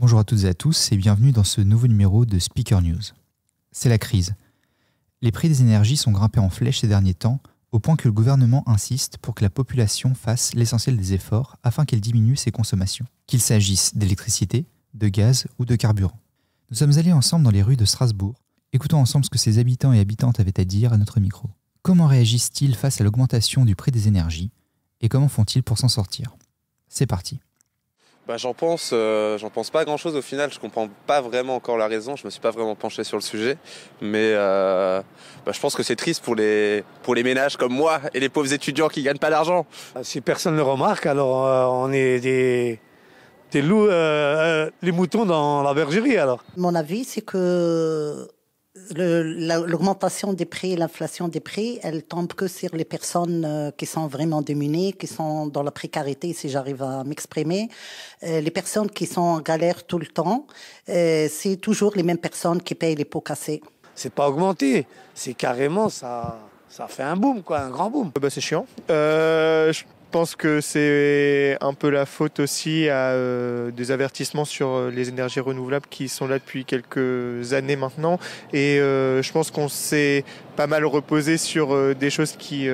Bonjour à toutes et à tous et bienvenue dans ce nouveau numéro de Speaker News. C'est la crise. Les prix des énergies sont grimpés en flèche ces derniers temps, au point que le gouvernement insiste pour que la population fasse l'essentiel des efforts afin qu'elle diminue ses consommations, qu'il s'agisse d'électricité, de gaz ou de carburant. Nous sommes allés ensemble dans les rues de Strasbourg. Écoutons ensemble ce que ces habitants et habitantes avaient à dire à notre micro. Comment réagissent-ils face à l'augmentation du prix des énergies et comment font-ils pour s'en sortir? C'est parti. J'en pense pas grand chose au final, je comprends pas vraiment encore la raison, je me suis pas vraiment penché sur le sujet, mais je pense que c'est triste pour les ménages comme moi et les pauvres étudiants qui gagnent pas d'argent. Si personne ne remarque, alors on est des loups, les moutons dans la bergerie alors. Mon avis, c'est que l'augmentation des prix, l'inflation des prix, elle tombe que sur les personnes qui sont vraiment démunies, qui sont dans la précarité, si j'arrive à m'exprimer. Les personnes qui sont en galère tout le temps, c'est toujours les mêmes personnes qui payent les pots cassés. C'est pas augmenté, c'est carrément ça fait un boom, quoi, un grand boom. C'est chiant. Je pense que c'est un peu la faute aussi à des avertissements sur les énergies renouvelables qui sont là depuis quelques années maintenant. Et je pense qu'on s'est pas mal reposé sur des choses qui,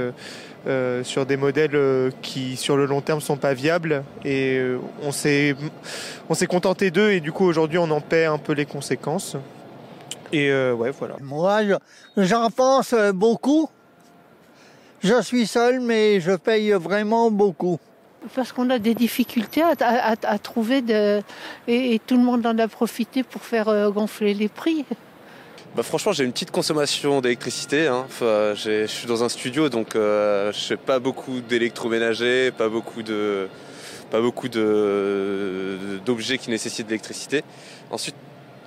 sur des modèles qui sur le long terme sont pas viables. Et on s'est contenté d'eux et du coup aujourd'hui on en paie un peu les conséquences. Et voilà. Moi, j'en pense beaucoup. Je suis seul, mais je paye vraiment beaucoup. Parce qu'on a des difficultés à trouver et tout le monde en a profité pour faire gonfler les prix. Franchement, j'ai une petite consommation d'électricité. Je suis dans un studio, donc je fais pas beaucoup d'électroménager, pas beaucoup d'objets qui nécessitent de l'électricité. Ensuite,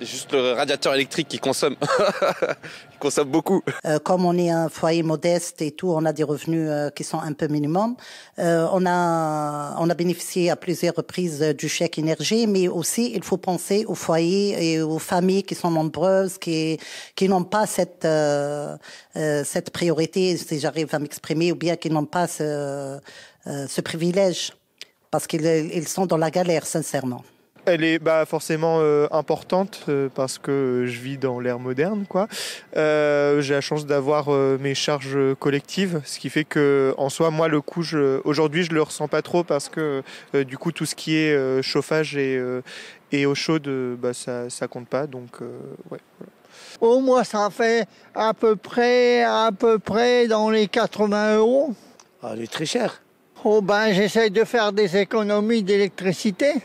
juste le radiateur électrique qui consomme, il consomme beaucoup. Comme on est un foyer modeste et tout, on a des revenus qui sont un peu minimum. On a bénéficié à plusieurs reprises du chèque énergie, mais aussi il faut penser aux foyers et aux familles qui sont nombreuses, qui n'ont pas cette priorité, si j'arrive à m'exprimer, ou bien qui n'ont pas ce privilège, parce qu'ils sont dans la galère, sincèrement. Elle est forcément importante parce que je vis dans l'ère moderne, quoi. J'ai la chance d'avoir mes charges collectives, ce qui fait que en soi, moi, le coût, aujourd'hui, je le ressens pas trop parce que du coup, tout ce qui est chauffage et eau chaude, ça compte pas. Donc, ouais. Voilà. Au moins, ça fait à peu près dans les 80 €. Ah, elle est très chère. J'essaie de faire des économies d'électricité.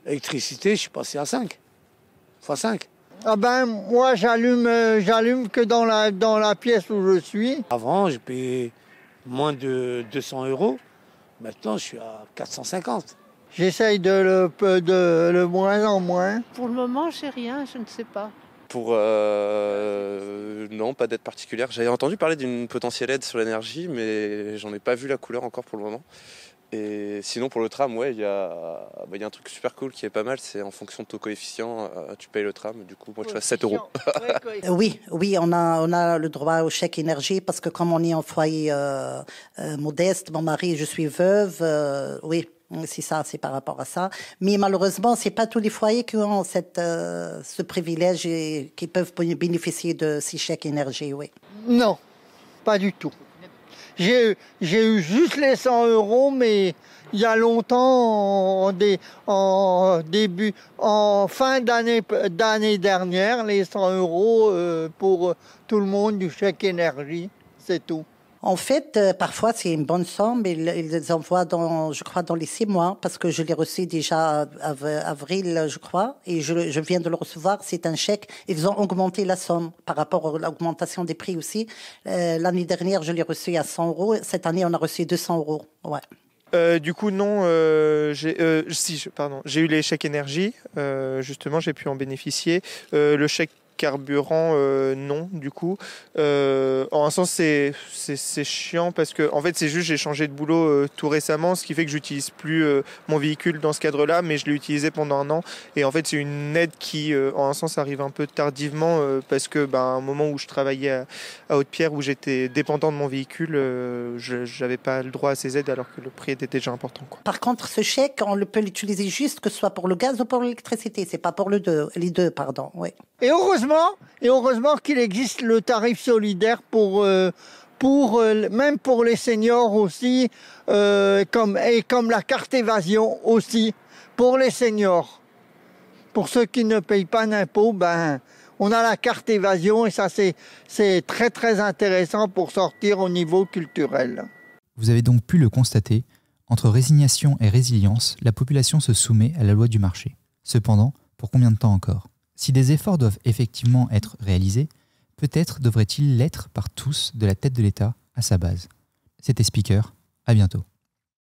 Électricité, je suis passé à 5. X 5. Moi, j'allume que dans la pièce où je suis. Avant, je payais moins de 200 €. Maintenant, je suis à 450. J'essaye de le moins en moins. Pour le moment, j'ai rien, je ne sais pas. Non, pas d'aide particulière. J'avais entendu parler d'une potentielle aide sur l'énergie, mais j'en ai pas vu la couleur encore pour le moment. Et sinon pour le tram, il y a un truc super cool qui est pas mal, c'est en fonction de ton coefficient, tu payes le tram, du coup moi je fais 7 €. Oui, on a le droit au chèque énergie parce que comme on est en foyer modeste, mon mari, je suis veuve, oui. C'est ça, c'est par rapport à ça. Mais malheureusement, c'est pas tous les foyers qui ont ce privilège et qui peuvent bénéficier de ces chèques énergie, oui. Non, pas du tout. J'ai eu juste les 100 €, mais il y a longtemps, en fin d'année dernière, les 100 € pour tout le monde du chèque énergie, c'est tout. En fait, parfois, c'est une bonne somme. Ils les envoient je crois, dans les 6 mois, parce que je l'ai reçu déjà avril, je crois, et je viens de le recevoir. C'est un chèque. Ils ont augmenté la somme par rapport à l'augmentation des prix aussi. L'année dernière, je l'ai reçu à 100 €. Cette année, on a reçu 200 €. Ouais. Du coup, non, j'ai eu les chèques énergie. Justement, j'ai pu en bénéficier. Le chèque carburant, non, du coup. En un sens, c'est chiant parce que, en fait, c'est juste j'ai changé de boulot tout récemment, ce qui fait que j'utilise plus mon véhicule dans ce cadre-là, mais je l'ai utilisé pendant un an. Et en fait, c'est une aide qui, en un sens, arrive un peu tardivement parce que, à un moment où je travaillais à Haute-Pierre, où j'étais dépendant de mon véhicule, je n'avais pas le droit à ces aides alors que le prix était déjà important, quoi. Par contre, ce chèque, on peut l'utiliser juste que ce soit pour le gaz ou pour l'électricité. C'est pas pour les deux, oui. Et heureusement qu'il existe le tarif solidaire même pour les seniors aussi, comme la carte évasion aussi pour les seniors. Pour ceux qui ne payent pas d'impôts, on a la carte évasion et ça c'est très très intéressant pour sortir au niveau culturel. Vous avez donc pu le constater, entre résignation et résilience, la population se soumet à la loi du marché. Cependant, pour combien de temps encore ? Si des efforts doivent effectivement être réalisés, peut-être devraient-ils l'être par tous de la tête de l'État à sa base. C'était Speaker, à bientôt.